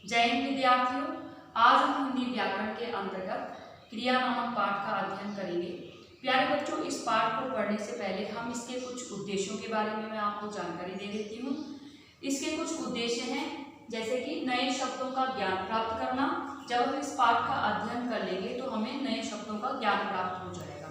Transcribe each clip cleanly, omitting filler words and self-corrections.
जय हिंद विद्यार्थियों, आज हम हिंदी व्याकरण के अंतर्गत क्रिया नामक पाठ का अध्ययन करेंगे। प्यारे बच्चों, इस पाठ को पढ़ने से पहले हम इसके कुछ उद्देश्यों के बारे में मैं आपको जानकारी दे देती हूँ। इसके कुछ उद्देश्य हैं, जैसे कि नए शब्दों का ज्ञान प्राप्त करना। जब हम इस पाठ का अध्ययन कर लेंगे तो हमें नए शब्दों का ज्ञान प्राप्त हो जाएगा।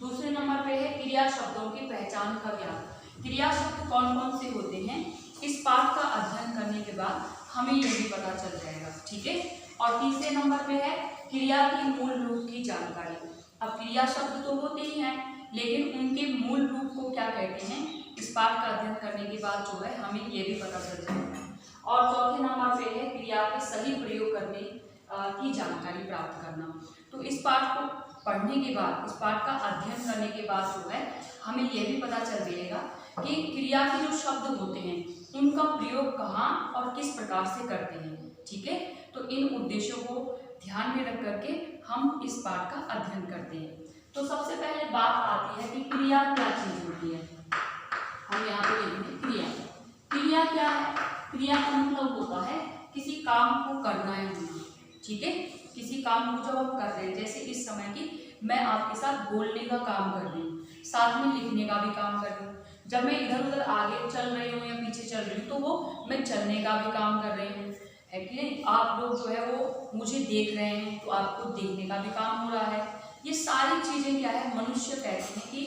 दूसरे नंबर पे है क्रिया शब्दों की पहचान का ज्ञान। क्रिया शब्द कौन कौन से होते हैं, इस पाठ का अध्ययन करने के बाद हमें यह भी पता चल जाएगा। ठीक है। और तीसरे नंबर पे है क्रिया की मूल रूप की जानकारी। अब क्रिया शब्द तो होते ही हैं, लेकिन उनके मूल रूप को क्या कहते हैं, इस पाठ का अध्ययन करने के बाद जो है हमें ये भी पता चल जाएगा। और चौथे नंबर पे है क्रिया के सही प्रयोग करने की जानकारी प्राप्त करना। तो इस पाठ को पढ़ने के बाद, इस पाठ का अध्ययन करने के बाद जो है हमें यह भी पता चल जाएगा कि क्रिया के जो शब्द होते हैं उनका प्रयोग कहाँ और किस प्रकार से करते हैं। ठीक है। तो इन उद्देश्यों को ध्यान में रख करके हम इस पाठ का अध्ययन करते हैं। तो सबसे पहले बात आती है कि क्रिया क्या चीज होती है। हम यहाँ पे देखेंगे क्रिया। क्रिया क्या है? क्रिया का मतलब होता है किसी काम को करना है होना। ठीक है। किसी काम को जब हम कर रहे हैं, जैसे इस समय की मैं आपके साथ बोलने का काम कर रही हूँ, साथ में लिखने का भी काम कर रही हूँ। जब मैं इधर उधर आगे चल रही हूँ या पीछे चल रही हूँ तो वो मैं चलने का भी काम कर रही हूँ, है कि नहीं। आप लोग जो है वो मुझे देख रहे हैं तो आपको देखने का भी काम हो रहा है। ये सारी चीजें क्या है, मनुष्य कहते हैं कि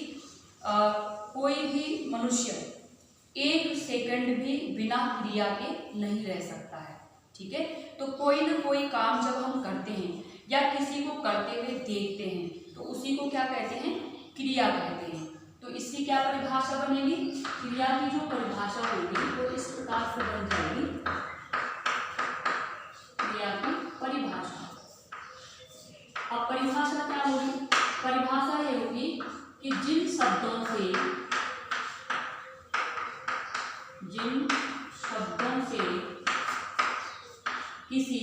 कोई भी मनुष्य एक सेकंड भी बिना क्रिया के नहीं रह सकता है। ठीक है। तो कोई ना कोई काम जब हम करते हैं या किसी को करते हुए देखते हैं तो उसी को क्या कहते हैं, क्रिया कहते हैं। तो इसकी क्या परिभाषा बनेगी, क्रिया की जो परिभाषा होगी वो इस प्रकार से बन जाएगी। क्रिया की परिभाषा। अब परिभाषा क्या होगी, परिभाषा ये होगी कि जिन शब्दों से किसी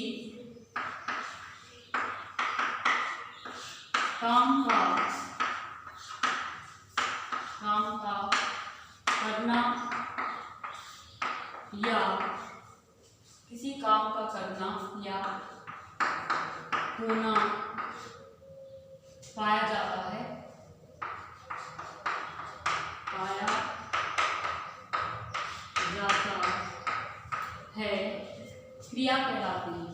काम का करना या किसी काम का करना या होना पाया जाता है, क्रिया कहलाती है। क्रिया कहलाते हैं।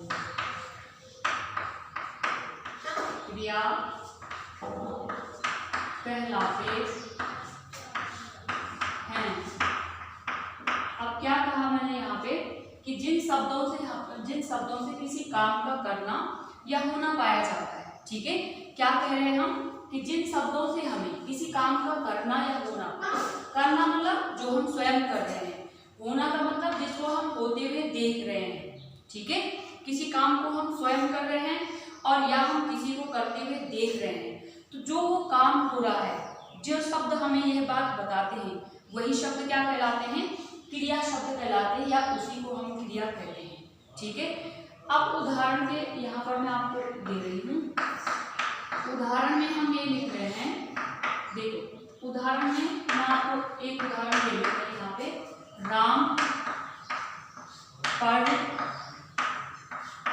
अब क्या कहा मैंने यहाँ पे कि जिन शब्दों से किसी काम का करना या होना पाया जाता है। ठीक है। क्या कह रहे हैं हम कि जिन शब्दों से हमें किसी काम का करना या होना, करना मतलब जो हम स्वयं कर रहे हैं, होना का मतलब जिसको हम होते हुए देख रहे हैं। ठीक है। किसी काम को हम स्वयं कर रहे हैं और या हम किसी को करते हुए देख रहे हैं, तो जो वो काम हो रहा है, जो शब्द हमें यह बात बताते हैं, वही शब्द क्या कहलाते हैं, क्रिया शब्द कहलाते हैं, या उसी को हम क्रिया कहते हैं। ठीक है। अब उदाहरण के यहाँ पर मैं आपको दे रही हूँ। उदाहरण में हम ये लिख रहे हैं, देखो उदाहरण में मैं आपको एक उदाहरण दे रही हूँ। यहाँ पे राम पढ़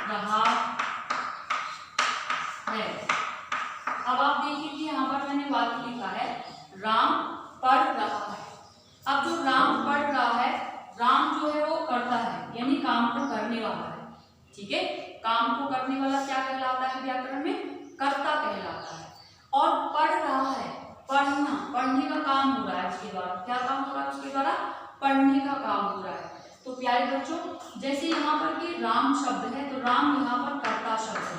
रहा है। अब आप देखिए कि यहाँ पर मैंने वाक्य लिखा है राम पढ़ रहा है। अब जो राम पढ़ रहा है, राम जो है वो करता है, यानी काम को करने वाला है। ठीक है। काम को करने वाला क्या कहलाता है व्याकरण में, कर्ता कहलाता है। और पढ़ रहा है, पढ़ने का काम हो रहा है उसके द्वारा। क्या काम हो रहा है उसके द्वारा, पढ़ने का काम हो रहा है। तो प्यारे बच्चों, जैसे यहाँ पर कि राम शब्द है, तो राम यहाँ पर कर्ता शब्द है।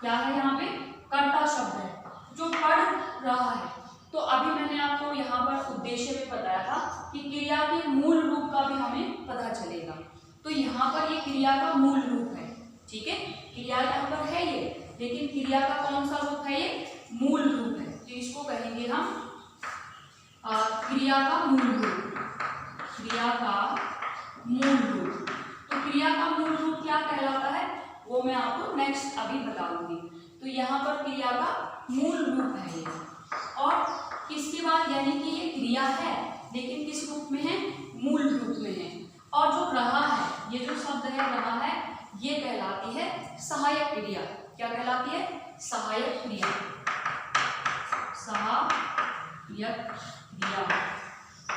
क्या है यहाँ पे, कर्ता शब्द है जो पढ़ रहा है। तो अभी मैंने आपको यहाँ पर उद्देश्य में बताया था कि क्रिया के मूल रूप का भी हमें पता चलेगा। तो यहाँ पर ये क्रिया का मूल रूप है। ठीक है। क्रिया यहाँ पर है ये, लेकिन क्रिया का कौन सा रूप है, ये मूल रूप है। तो इसको कहेंगे हम क्रिया का मूल रूप। क्रिया का मूल रूप। तो क्रिया का मूल रूप क्या कहलाता है वो मैं आपको नेक्स्ट अभी बताऊंगी। तो यहाँ पर क्रिया का मूल रूप है ये। और इसके बाद यानी कि ये क्रिया है, लेकिन किस रूप में है, मूल रूप में है। और जो रहा है, ये जो शब्द है रहा है, ये कहलाता सहायक क्रिया। क्या कहलाती है? सहायक क्रिया। सहायक क्रिया।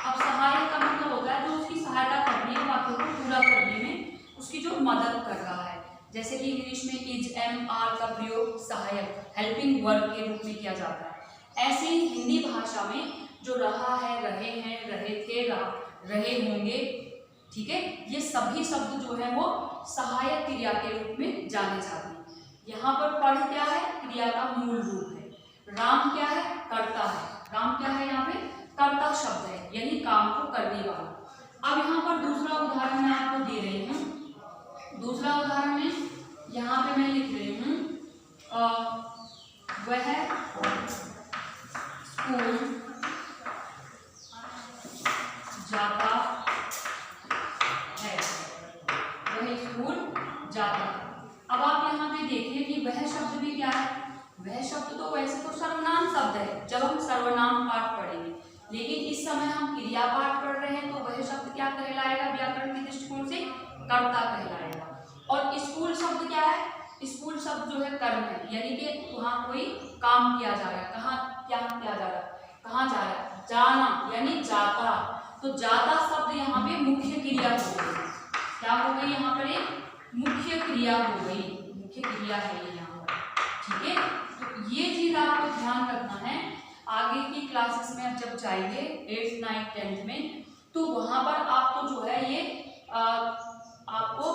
अब सहायक का मतलब होता है जो उसकी सहायता करनी है, वाक्यों को पूरा करने में उसकी जो मदद कर रहा है। जैसे कि इंग्लिश में इज, एम, आर का प्रयोग सहायक, हेल्पिंग वर्ब के रूप में किया जाता है। ऐसे ही हिंदी भाषा में जो रहा है, रहे हैं, रहे थे, रहे होंगे, ठीक है, ये सभी शब्द जो है वो सहायक क्रिया के रूप में जाने जाते हैं। यहाँ पर पढ़ क्या है? क्रिया का मूल रूप है। राम क्या है? कर्ता है। राम क्या है? यहाँ पे कर्ता शब्द है, यानी काम को करने वाला। अब यहाँ पर दूसरा उदाहरण मैं आपको दे रही हूँ। दूसरा उदाहरण में यहाँ पे मैं लिख रही हूँ वह स्कूल जाता है। वह स्कूल जाता है। अब आप यहाँ पे देखिए कि वह शब्द भी क्या है? वह शब्द तो वैसे तो सर्वनाम शब्द है जब हम सर्वनाम पाठ पढ़ेंगे, लेकिन इस समय हम क्रिया पाठ पढ़ रहे हैं तो वह शब्द क्या कहलाएगा? व्याकरण के दृष्टिकोण से कर्ता कहलाएगा। और स्कूल शब्द क्या है? स्कूल शब्द जो है कर्म है, यानी कि वहाँ कोई काम किया जा रहा है। कहाँ क्या किया जा रहा है? कहाँ जा रहा है? जाना, यानी जाता। तो जाता शब्द यहाँ पे मुख्य क्रिया हो गई। क्या हो गई? यहाँ पर एक मुख्य क्रिया हो गई। मुख्य क्रिया है ये यहाँ पर, ठीक है। तो ये चीज आपको ध्यान रखना है। आगे की क्लासेस में आप जब जाएंगे 8th, 9th, 10th में, तो वहां पर आपको जो है ये आपको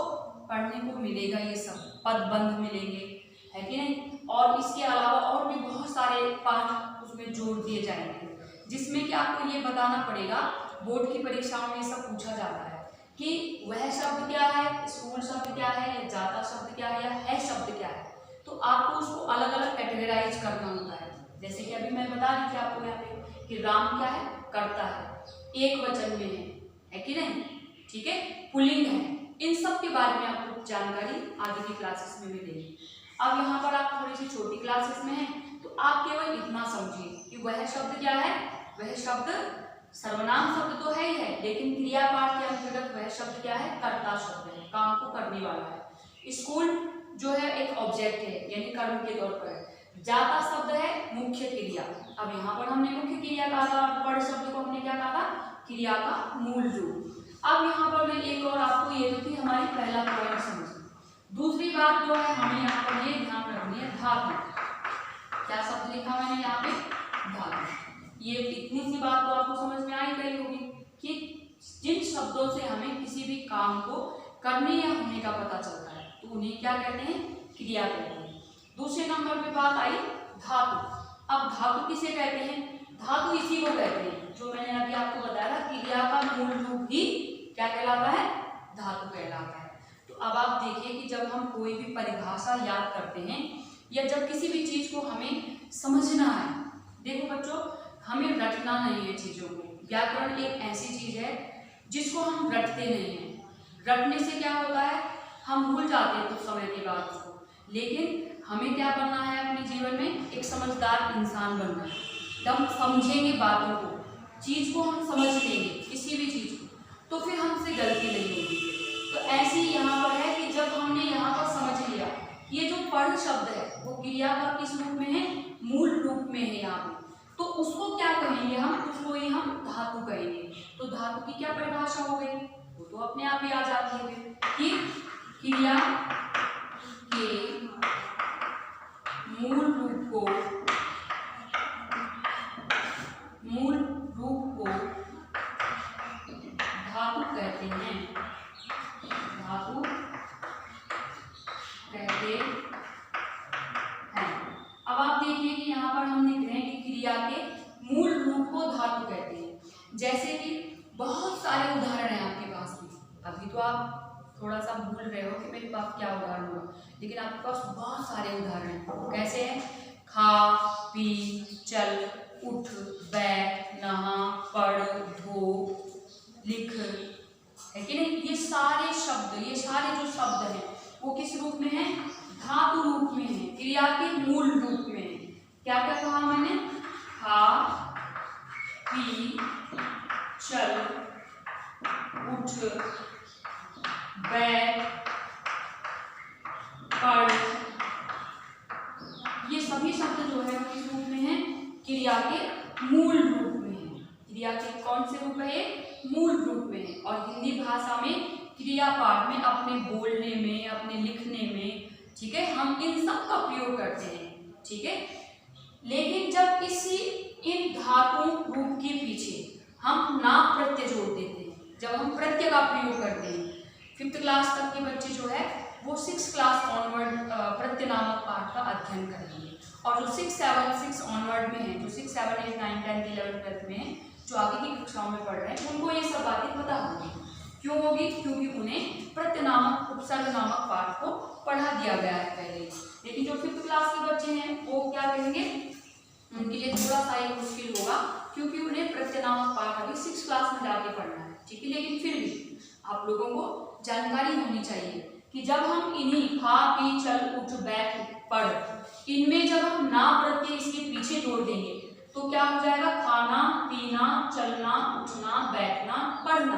पढ़ने को मिलेगा। ये सब पदबंध मिलेंगे, है कि नहीं। और इसके अलावा और भी बहुत सारे पाठ उसमें जोड़ दिए जाएंगे, जिसमें कि आपको ये बताना पड़ेगा। बोर्ड की परीक्षाओं में सब पूछा जाता है कि वह शब्द क्या है, स्कूल शब्द क्या है, या जाता शब्द क्या है, या है शब्द क्या है। तो आपको उसको अलग अलग कैटेगराइज करना होता है। जैसे कि अभी मैं बता रही थी आपको यहाँ पे कि राम क्या है? कर्ता है, एक वचन में है कि नहीं, ठीक है, पुल्लिंग है। इन सब के बारे में आपको जानकारी आगे की क्लासेस में मिलेगी। अब यहाँ पर आप थोड़ी सी छोटी क्लासेस में हैं, तो आप केवल इतना समझिए कि वह शब्द क्या है? वह शब्द सर्वनाम शब्द तो है ही है, लेकिन क्रिया पाठ के अंतर्गत वह शब्द क्या है? कर्ता शब्द है, काम को करने वाला है। स्कूल जो है एक ऑब्जेक्ट है, यानी कर्म के तौर पर है। जाता शब्द है मुख्य क्रिया। अब यहाँ पर हमने मुख्य क्रिया कहा था, और पढ़ शब्द को हमने क्या कहा था? क्रिया का मूल रूप। अब यहाँ पर मैं एक और आपको ये थी हमारी पहला पॉइंट समझ। दूसरी बात जो है हमें यहाँ पर ये ध्यान रखनी है, धातु। क्या शब्द लिखा मैंने यहाँ पे? धातु। ये इतनी सी बात तो आपको समझ में आई गई होगी कि जिन शब्दों से हमें किसी भी काम को करने या होने का पता चलता है तो उन्हें क्या कहते हैं? क्रिया कहते हैं। दूसरे नंबर पे बात आई धातु। अब धातु किसे कहते हैं? धातु इसी को कहते हैं जो मैंने अभी आपको बताया था, क्रिया का मूल रूप ही क्या कहलाता है? धातु कहलाता है। तो अब आप देखिए कि जब हम कोई भी परिभाषा याद करते हैं या जब किसी भी चीज को हमें समझना है, देखो बच्चों, हमें रटना नहीं है चीजों को। व्याकरण एक ऐसी चीज है जिसको हम रटते नहीं हैं। रटने से क्या होता है? हम भूल जाते हैं कुछ समय के बाद उसको। लेकिन हमें क्या बनना है अपने जीवन में? एक समझदार इंसान बनना है। जब हम समझेंगे बातों को, चीज को हम समझ लेंगे, किसी भी चीज को, तो फिर हमसे गलती नहीं होगी। तो ऐसे ही यहाँ पर है कि जब हमने यहाँ पर समझ लिया, ये जो पढ़ शब्द है वो क्रिया का किस रूप में है? मूल रूप में है यहाँ पे। तो उसको क्या कहेंगे हम? उसको ही हम धातु कहेंगे। तो धातु की क्या परिभाषा हो गई? वो तो अपने आप ही आ जाती है कि क्रिया के मूल रूप को धातु कहते हैं। धातु कहते हैं। अब आप देखिए कि यहाँ पर हम लिख रहे हैं कि क्रिया के मूल रूप को धातु कहते हैं। जैसे कि बहुत सारे उदाहरण हैं आपके पास में। अभी तो आप थोड़ा सा भूल रहे हो कि मेरे पास क्या उदाहरण होगा, लेकिन आपके पास बहुत सारे उदाहरण हैं। कैसे हैं? खा, पी, चल, उठ, बैठ, नहा, पढ़, धो, लिख, है कि नहीं। ये सारे शब्द, ये सारे जो शब्द हैं वो किस रूप में है? धातु रूप में है, क्रिया के मूल रूप में है। क्या क्या कहा मैंने? खा, पी, चल, उठ, बैठ, पढ़, जो है वो किस रूप में है, क्रिया के मूल रूप में है। क्रिया के कौन से रूप है, मूल रूप में है। और हिंदी भाषा में क्रिया पाठ में अपने बोलने में, अपने लिखने में, ठीक है, हम इन सब का प्रयोग करते हैं, ठीक है। लेकिन जब इन धातु रूप के पीछे हम ना प्रत्यय जोड़ देते हैं, जब हम प्रत्यय का प्रयोग करते हैं, 5th क्लास तक के बच्चे जो है वो 6th क्लास ऑनवर्ड प्रत्यय नामक पाठ का अध्ययन करेंगे। और जो 6, 7, 6 ऑनवर्ड में है, जो 6, 7, 8, 9, 10, 11, 12 में है, जो आगे की कक्षाओं में पढ़ रहे हैं, उनको ये सब बातें पता होगी। क्यों होगी? क्योंकि उन्हें प्रत्यय नामक उपसर्ग नामक पाठ को पढ़ा दिया गया है पहले। लेकिन जो 5th क्लास के बच्चे हैं वो क्या करेंगे, उनके लिए थोड़ा सा ही मुश्किल होगा, क्योंकि उन्हें प्रत्यय नामक पाठ अभी 6th क्लास में जाके पढ़ना है, ठीक है। लेकिन फिर भी आप लोगों को जानकारी होनी चाहिए कि जब हम इन्हीं खा, पी, चल, उठ, बैठ, पढ़, इनमें जब हम ना प्रत्यय इसके पीछे जोड़ देंगे तो क्या हो जाएगा, खाना, पीना, चलना, उठना, बैठना, पढ़ना,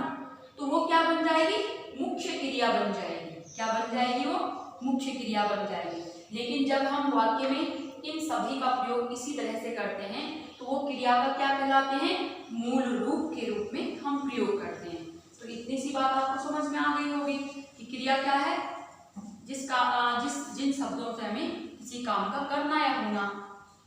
तो वो क्या बन जाएगी, मुख्य क्रिया बन जाएगी। क्या बन जाएगी? वो मुख्य क्रिया बन जाएगी। लेकिन जब हम वाक्य में इन सभी का प्रयोग इसी तरह से करते हैं तो वो क्रिया का क्या कहलाते हैं, मूल रूप के रूप में हम प्रयोग करते हैं। तो इतनी सी बात आपको समझ में आ गई होगी कि क्रिया क्या है, जिन शब्दों से हमें किसी काम का करना या होना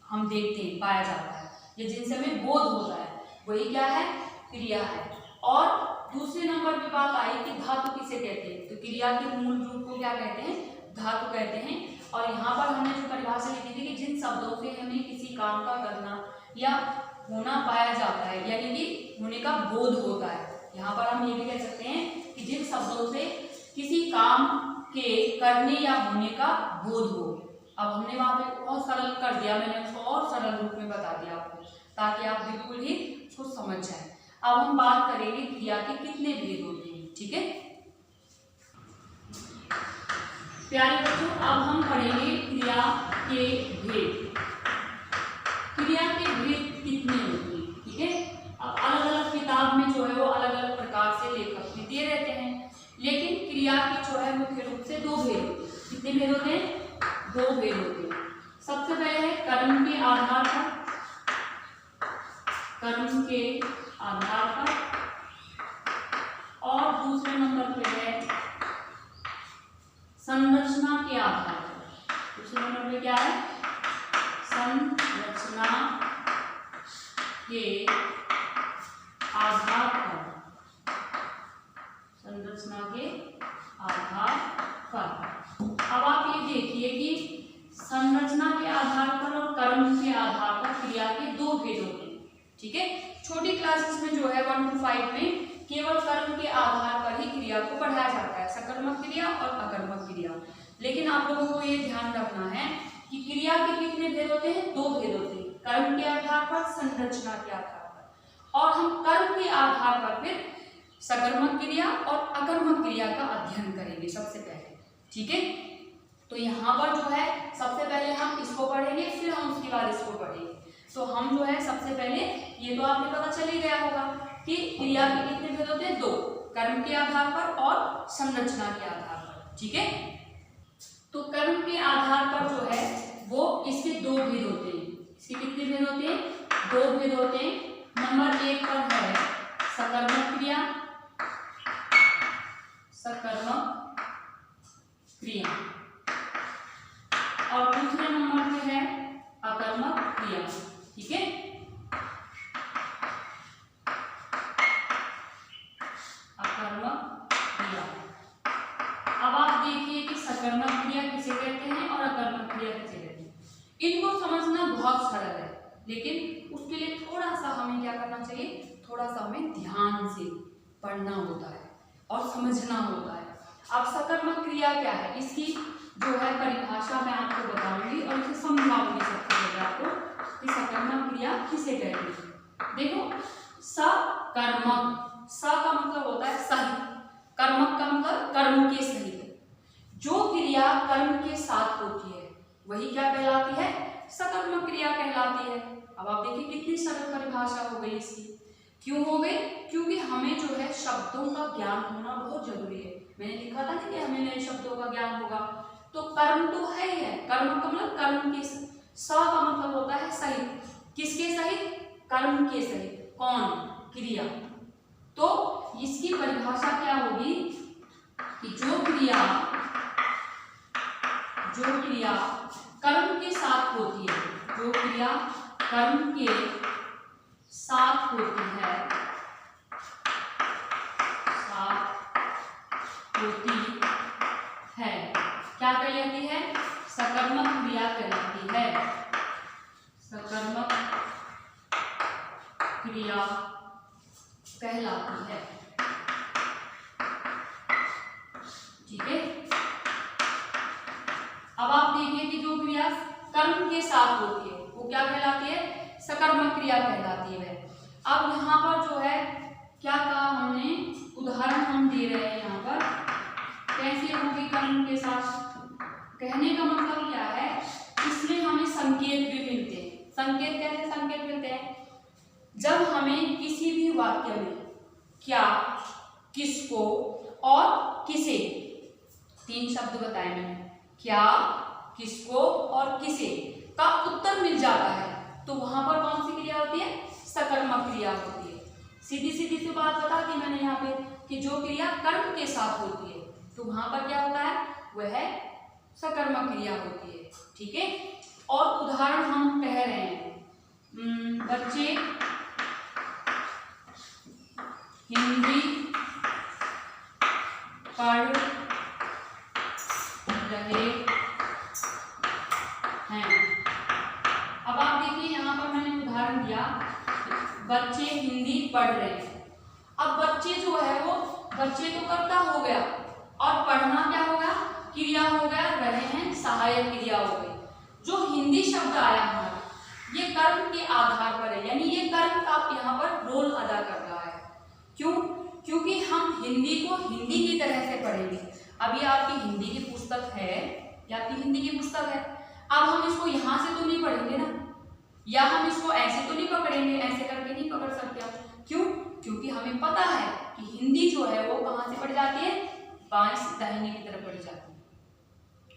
हम देखते हैं, पाया जाता है, या जिनसे हमें बोध होता है, वही क्या है, क्रिया है। और दूसरे नंबर पे बात आई कि धातु किसे कहते हैं, तो क्रिया के मूल रूप को क्या कहते हैं, धातु कहते हैं। और यहाँ पर हमने जो परिभाषा लिखी थी कि जिन शब्दों से हमें किसी काम का करना या होना पाया जाता है, यानी कि होने का बोध होता है। यहाँ पर हम ये भी कह सकते हैं कि जिन शब्दों से किसी काम के करने या होने का बोध हो। अब हमने वहाँ पे बहुत सरल कर दिया, मैंने उसको और सरल रूप में बता दिया आपको, ताकि आप बिल्कुल ही उसको समझ जाए। अब हम बात करेंगे क्रिया के कितने भेद होते हैं, ठीक है प्यारे बच्चों। अब हम पढ़ेंगे क्रिया के भेद। क्रिया के भेद कितने होते हैं, ठीक है। अब अलग अलग किताब में जो है वो अलग अलग प्रकार से लेखक भी दे रहते हैं, लेकिन क्रिया की जो है मुख्य रूप से 2 भेद होते हैं। कितने भेद होते हैं? 2 भेद होते हैं। सबसे पहले है कर्म के आधार पर, कर्म के आधार पर, और दूसरे नंबर पे है संरचना के आधार पर। दूसरे नंबर पे क्या है? संरचना के आधार पर, संरचना के आधार पर। अब आप ये देखिए कि संरचना के आधार पर और कर्म के आधार पर क्रिया के 2 भेद होते हैं, ठीक है। छोटी क्लासेस में जो है 1 to 5 में केवल कर्म के आधार पर ही क्रिया को पढ़ाया जाता है, सकर्मक क्रिया और अकर्मक क्रिया। लेकिन आप लोगों को ये ध्यान रखना है कि क्रिया के कितने भेद होते हैं? 2 भेद होते हैं, कर्म के आधार पर, संरचना के आधार पर। और हम कर्म के आधार पर फिर सकर्मक क्रिया और अकर्मक क्रिया का अध्ययन करेंगे सबसे पहले, ठीक है। तो यहाँ पर जो है सबसे पहले हम इसको पढ़ेंगे, फिर हम उसके बाद इसको पढ़ेंगे। तो हम जो है सबसे पहले, ये तो आपने पता चल ही गया होगा कि क्रिया के कितने भेद होते हैं? 2, कर्म के आधार पर और संरचना के आधार पर, ठीक है। तो कर्म के आधार पर जो है वो इसके 2 भेद होते हैं। इसके कितने भेद होते हैं? 2 भेद होते हैं। नंबर 1 पर है सकर्मक क्रिया, सकर्मक क्रिया, और दूसरे नंबर पे है अकर्मक क्रिया, ठीक है। अकर्मक क्रिया। अब आप देखिए कि सकर्मक क्रिया किसे कहते हैं और अकर्मक क्रिया किसे कहते हैं। इनको समझना बहुत सरल है, लेकिन उसके लिए थोड़ा सा हमें क्या करना चाहिए, थोड़ा सा हमें ध्यान से पढ़ना होता है और समझना होता है। अब सकर्मक क्रिया क्या है, इसकी जो है परिभाषा मैं आपको बताऊंगी और इसे समझाऊंगी सबसे पहले आपको कि सकर्मक क्रिया किसे कहते हैं। देखो, सकर्मक, स का मतलब होता है सहित, कर्मक का मतलब कर्म के सहित। जो क्रिया कर्म के साथ होती है वही क्या कहलाती है, सकर्मक क्रिया कहलाती है। अब आप देखिए कितनी सरल परिभाषा हो गई इसकी। क्यों हो गई? क्योंकि हमें जो है शब्दों का ज्ञान होना बहुत जरूरी है। मैंने लिखा था ना कि हमें नए शब्दों का ज्ञान होगा, तो कर्म तो है ही है, कर्म का मतलब कर्म के स का मतलब होता है सहित। किसके सहित? कर्म के सहित। कौन? क्रिया। तो इसकी परिभाषा क्या होगी कि जो क्रिया कर्म के साथ होती है, जो क्रिया कर्म के साथ होती है, क्या कहलाती है? सकर्मक क्रिया कहलाती है। सकर्मक क्रिया कहलाती है। ठीक है। अब आप देखिए कि जो क्रिया कर्म के साथ होती है वो क्या कहलाती है? सकर्मक क्रिया कहलाती है। अब यहाँ पर जो है क्या कहा हमने, उदाहरण हम दे रहे हैं यहाँ पर, कैसे होगी कर्म के साथ। कहने का मतलब क्या है, इसमें हमें संकेत भी मिलते हैं। संकेत कैसे संकेत मिलते हैं? जब हमें किसी भी वाक्य में क्या, किसको और किसे, 3 शब्द बताए मैंने, क्या, किसको और किसे का उत्तर मिल जाता है, तो वहां पर कौन सी क्रिया होती है? सकर्मक क्रिया होती है। सीधी सीधी सी बात बता दी मैंने यहाँ पे कि जो क्रिया कर्म के साथ होती है तो वहां पर क्या होता है? वह सकर्मक क्रिया होती है। ठीक है। और उदाहरण हम कह रहे हैं, बच्चे हिंदी पढ़ रहे हैं। अब आप देखिए यहाँ पर मैंने उदाहरण दिया, बच्चे हिंदी पढ़ रहे हैं। अब बच्चे जो है वो, बच्चे तो कर्ता हो गया और पढ़ना क्या होगा? क्रिया हो गया, रहे हैं सहायक क्रिया हो गई। जो हिंदी शब्द आया हमारा, ये कर्म के आधार पर है, यानी ये कर्म का यहाँ पर रोल अदा कर रहा है। क्यों? क्योंकि हम हिंदी को हिंदी की तरह से पढ़ेंगे। अभी आपकी हिंदी की पुस्तक है, या आपकी हिंदी की पुस्तक है, अब हम इसको यहाँ से तो नहीं पढ़ेंगे ना, या हम इसको ऐसे तो नहीं पकड़ेंगे, ऐसे करके नहीं पकड़ सकते आप। क्यों? क्योंकि हमें पता है कि हिंदी जो है वो कहाँ से पढ़ जाती है? बाएं से दाहिने की तरफ पढ़ी जाती है।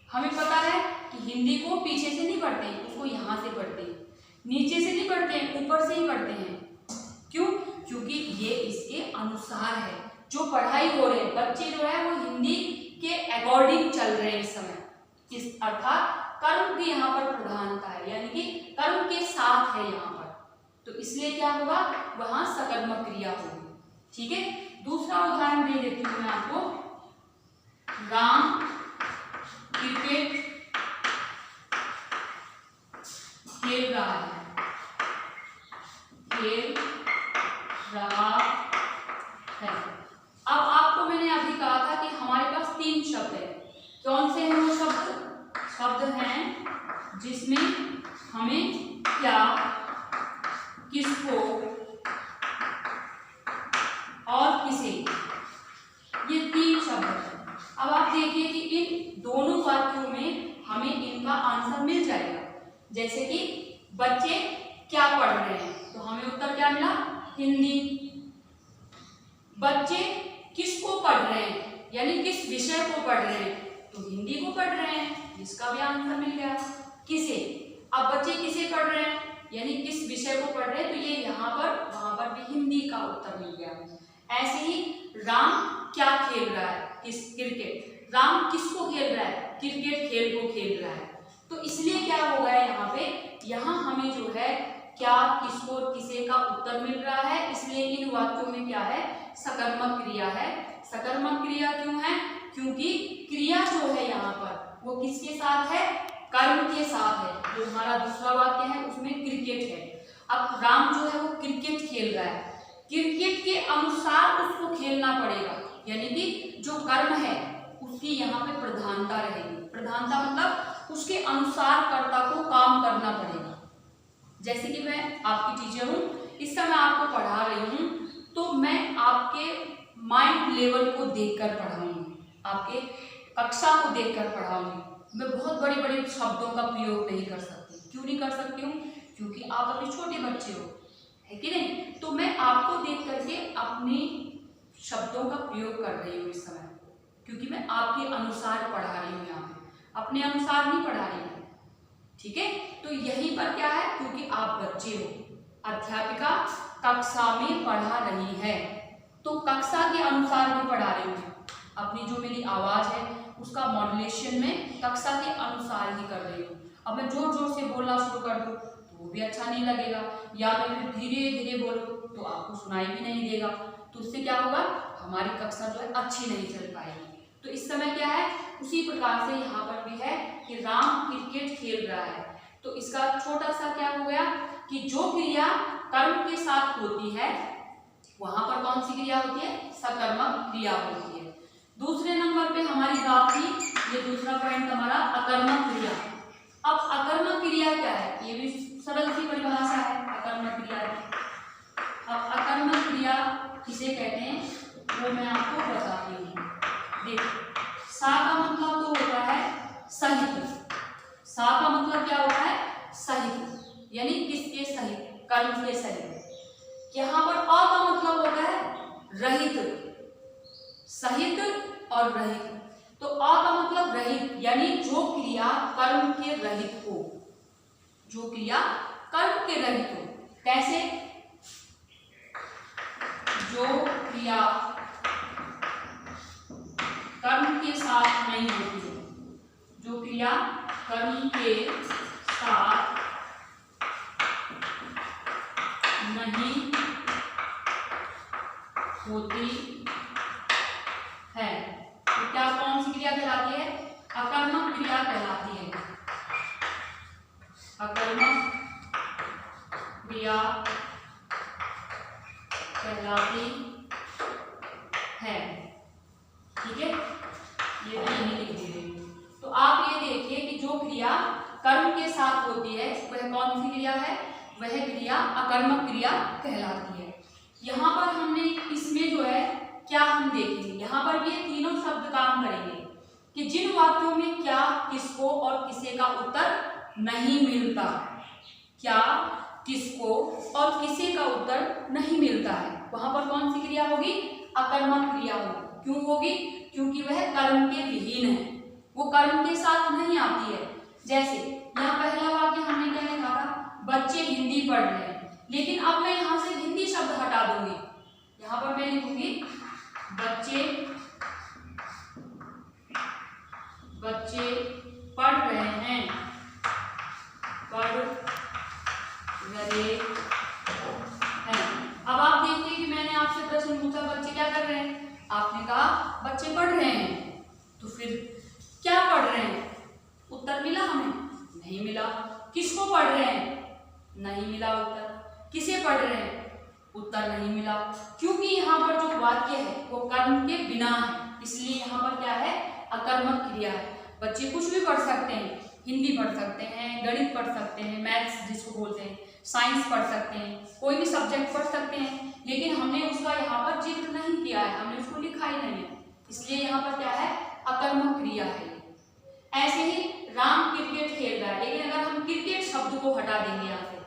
हमें पता है कि हिंदी को पीछे से नहीं पढ़ते हैं, उसको यहाँ से पढ़ते हैं, नीचे से नहीं पढ़ते हैं, ऊपर से ही पढ़ते हैं। क्यों? क्योंकि ये इसके अनुसार है जो पढ़ाई हो रही है। बच्चे जो है वो हिंदी के अकॉर्डिंग चल रहे हैं इस समय, इस अर्थात कर्म की यहाँ पर प्रधानता है, यानी कि कर्म के साथ है यहाँ पर, तो इसलिए क्या होगा? वहां सकर्मक क्रिया होगी। ठीक है। दूसरा उदाहरण दे देती हूँ मैं आपको, राम क्रिकेट खेल रहा है, खेल रहा है। अब आपको मैंने अभी कहा था कि हमारे पास 3 शब्द है। कौन से हैं वो शब्द? शब्द हैं जिसमें हमें क्या, किसको और किसे, ये 3 शब्द हैं। अब आप देखिए कि इन दोनों वाक्यों में हमें इनका आंसर मिल जाएगा। जैसे कि बच्चे क्या पढ़ रहे हैं, तो हमें उत्तर क्या मिला? हिंदी। बच्चे किसको पढ़ रहे हैं, यानी किस विषय को पढ़ रहे हैं, तो हिंदी को पढ़ रहे हैं, इसका भी आंसर मिल गया। किसे, अब बच्चे किसे पढ़ रहे हैं, यानी किस विषय को पढ़ रहे हैं, तो ये यहाँ पर वहां पर भी हिंदी का उत्तर मिल गया। ऐसे ही राम क्या खेल रहा है, किस, क्रिकेट। राम किसको खेल रहा है? क्रिकेट खेल को खेल रहा है। तो इसलिए क्या हो गया यहाँ पे, यहाँ हमें जो है क्या, किसको और किसे का उत्तर मिल रहा है, इसलिए इन वाक्यों में क्या है? सकर्मक क्रिया है। सकर्मक क्रिया क्यों है? क्योंकि क्रिया जो है यहाँ पर वो किसके साथ है? कर्म के साथ है। जो हमारा दूसरा वाक्य है उसमें क्रिकेट है। अब राम जो है वो क्रिकेट खेल रहा है, क्रिकेट के अनुसार उसको खेलना पड़ेगा, यानी कि जो कर्म है उसकी यहाँ पे प्रधानता रहेगी। प्रधानता मतलब उसके अनुसार कर्ता को काम करना पड़ेगा। जैसे कि मैं आपकी टीचर हूँ, इस समय आपको पढ़ा रही हूँ, तो मैं आपके माइंड लेवल को देखकर पढ़ाऊंगी, आपके कक्षा को देखकर पढ़ाऊंगी। मैं बहुत बड़े बड़े शब्दों का प्रयोग नहीं कर सकती। क्यों नहीं कर सकती हूँ? क्योंकि आप अभी छोटे बच्चे हो, है कि नहीं? तो मैं आपको देख करके अपने शब्दों का प्रयोग कर रही हूँ इस समय, क्योंकि मैं आपके अनुसार पढ़ा रही हूँ, यहाँ पे अपने अनुसार नहीं पढ़ा रही हूँ। ठीक है, तो यहीं पर क्या है, क्योंकि आप बच्चे हो, अध्यापिका कक्षा में पढ़ा रही है, तो कक्षा के अनुसार मैं पढ़ा रही हूँ। अपनी जो मेरी आवाज है उसका मॉड्यूलेशन में कक्षा के अनुसार ही कर रही हूँ। अब मैं जोर जोर से बोलना शुरू कर दूँ तो वो भी अच्छा नहीं लगेगा, या मैं फिर धीरे धीरे बोलूँ तो आपको सुनाई भी नहीं देगा, तो उससे क्या होगा, हमारी कक्षा जो है अच्छी नहीं चल पाएगी। तो इस समय क्या है, उसी प्रकार से यहाँ पर भी है कि राम क्रिकेट खेल रहा है, तो इसका छोटा सा क्या हो गया कि जो क्रिया कर्म के साथ होती है वहां पर कौन सी क्रिया होती है, सकर्मक क्रिया होती है। दूसरे नंबर पे हमारी बात थी, ये दूसरा पॉइंट हमारा अकर्मक क्रिया। अब अकर्मक क्रिया क्या है, ये भी सरल सी परिभाषा है अकर्मक क्रिया की। अब अकर्मक क्रिया किसे कहते हैं वो मैं आपको बताती हूँ। देखो, सा का मतलब तो होता है सहित, सा का मतलब क्या होता है, सहित, यानी किसके सहित, कर्म के सहित। यहाँ पर अ का मतलब होता है रहित, सहित और रहित, तो अ का मतलब रहित, यानी जो क्रिया कर्म के रहित हो, जो क्रिया कर्म के रहित हो। कैसे, जो क्रिया कर्म के साथ नहीं होती है, जो क्रिया कर्म के साथ नहीं होती है, तो क्या कौन सी क्रिया कहलाती है, अकर्मक क्रिया कहलाती है। अकर्मक क्रिया कहलाती है, ठीक है, ये मैं यही लिख दे रही हूँ। तो आप ये देखिए कि जो क्रिया कर्म के साथ होती है वह कौन सी क्रिया है, वह क्रिया अकर्मक क्रिया कहलाती है। यहाँ पर हमने इसमें जो है क्या हम देखेंगे, यहाँ पर ये तीनों शब्द काम करेंगे कि जिन वाक्यों में क्या, किसको और किसे का उत्तर नहीं मिलता, क्या, किसको और किसे का उत्तर नहीं मिलता है, वहां पर कौन सी क्रिया होगी, अकर्मक क्रिया होगी। क्यों होगी, क्योंकि वह कर्म के विहीन है, वो कर्म के साथ नहीं आती है। जैसे यहाँ पहला वाक्य हमने क्या लिखा था, बच्चे हिंदी पढ़ रहे हैं, लेकिन अब मैं यहाँ से हिंदी शब्द हटा दूंगी, यहाँ पर मैं लिखूंगी बच्चे पढ़ रहे हैं, पढ़ रहे हैं। अब आप देखिए कि मैंने आपसे प्रश्न पूछा बच्चे क्या कर रहे हैं, आपने कहा बच्चे पढ़ रहे हैं, तो फिर क्या पढ़ रहे हैं, उत्तर मिला हमें, नहीं मिला। किसको पढ़ रहे हैं, नहीं मिला उत्तर। किसे पढ़ रहे हैं, उत्तर नहीं मिला, क्योंकि यहाँ पर जो वाक्य है वो कर्म के बिना है, इसलिए यहाँ पर क्या है, अकर्मक क्रिया है। बच्चे कुछ भी पढ़ सकते हैं, हिंदी पढ़ सकते हैं, गणित पढ़ सकते हैं, मैथ्स जिसको बोलते हैं, साइंस पढ़ सकते हैं, कोई भी सब्जेक्ट पढ़ सकते हैं, लेकिन हमने उसका यहाँ पर जिक्र नहीं किया है, हमने उसको लिखा ही नहीं है, इसलिए यहाँ पर क्या है, अकर्मक क्रिया है। ऐसे ही राम क्रिकेट खेल रहा है, लेकिन अगर हम क्रिकेट शब्द को हटा देंगे यहाँ से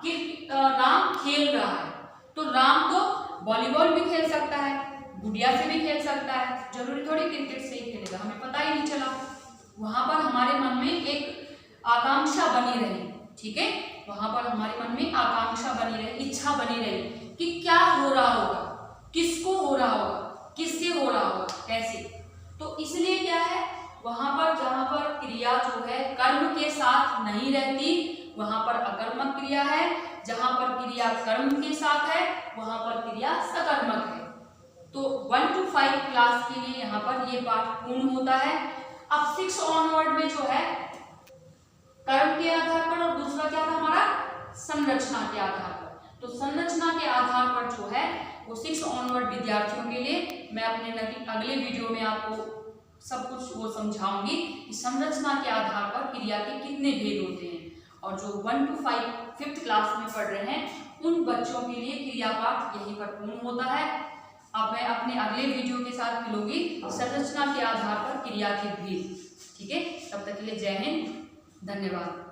कि राम खेल रहा है, तो राम तो वॉलीबॉल भी खेल सकता है, गुड़िया से भी खेल सकता है, जरूरी थोड़ी क्रिकेट से ही खेलेगा, हमें पता ही नहीं चला। वहां पर हमारे मन में एक आकांक्षा बनी रही, ठीक है, वहां पर हमारे मन में आकांक्षा बनी रही, इच्छा बनी रही कि क्या हो रहा होगा, किसको हो रहा होगा, किससे हो रहा होगा, कैसे। तो इसलिए क्या है, वहां पर जहां पर क्रिया जो है कर्म के साथ नहीं रहती वहां पर अकर्मक क्रिया है, जहां पर क्रिया कर्म के साथ है वहां पर क्रिया सकर्मक है। तो 1 to 5 क्लास के लिए यहाँ पर ये पाठ पूर्ण होता है। अब 6 ऑनवर्ड में जो है कर्म के आधार पर और दूसरा क्या था हमारा, संरचना के आधार पर। तो संरचना के आधार पर जो है वो 6 ऑनवर्ड विद्यार्थियों के लिए मैं अपने अगले वीडियो में आपको सब कुछ वो समझाऊंगी कि संरचना के आधार पर क्रिया के कितने भेद होते हैं, और जो 1 to 5 5th क्लास में पढ़ रहे हैं उन बच्चों के लिए क्रिया पाठ यहीं पर पूर्ण होता है। अब मैं अपने अगले वीडियो के साथ मिलूंगी संरचना के आधार पर क्रिया के भेद, ठीक है। तब तक के लिए जय हिंद, धन्यवाद।